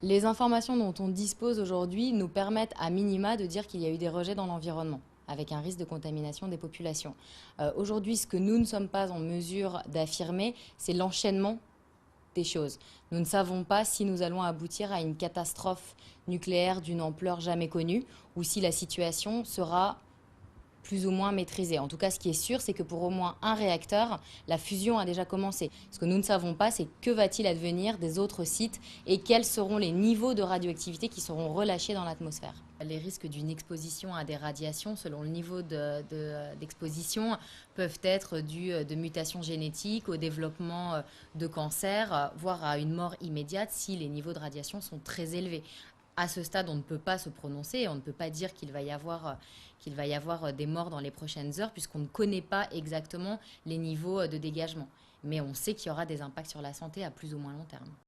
Les informations dont on dispose aujourd'hui nous permettent à minima de dire qu'il y a eu des rejets dans l'environnement, avec un risque de contamination des populations. Aujourd'hui, ce que nous ne sommes pas en mesure d'affirmer, c'est l'enchaînement des choses. Nous ne savons pas si nous allons aboutir à une catastrophe nucléaire d'une ampleur jamais connue, ou si la situation sera plus ou moins maîtrisée. En tout cas, ce qui est sûr, c'est que pour au moins un réacteur, la fusion a déjà commencé. Ce que nous ne savons pas, c'est que va-t-il advenir des autres sites et quels seront les niveaux de radioactivité qui seront relâchés dans l'atmosphère. Les risques d'une exposition à des radiations, selon le niveau d'exposition, peuvent être dus de mutations génétiques, au développement de cancers, voire à une mort immédiate si les niveaux de radiation sont très élevés. À ce stade, on ne peut pas se prononcer, on ne peut pas dire qu'il va y avoir des morts dans les prochaines heures, puisqu'on ne connaît pas exactement les niveaux de dégagement. Mais on sait qu'il y aura des impacts sur la santé à plus ou moins long terme.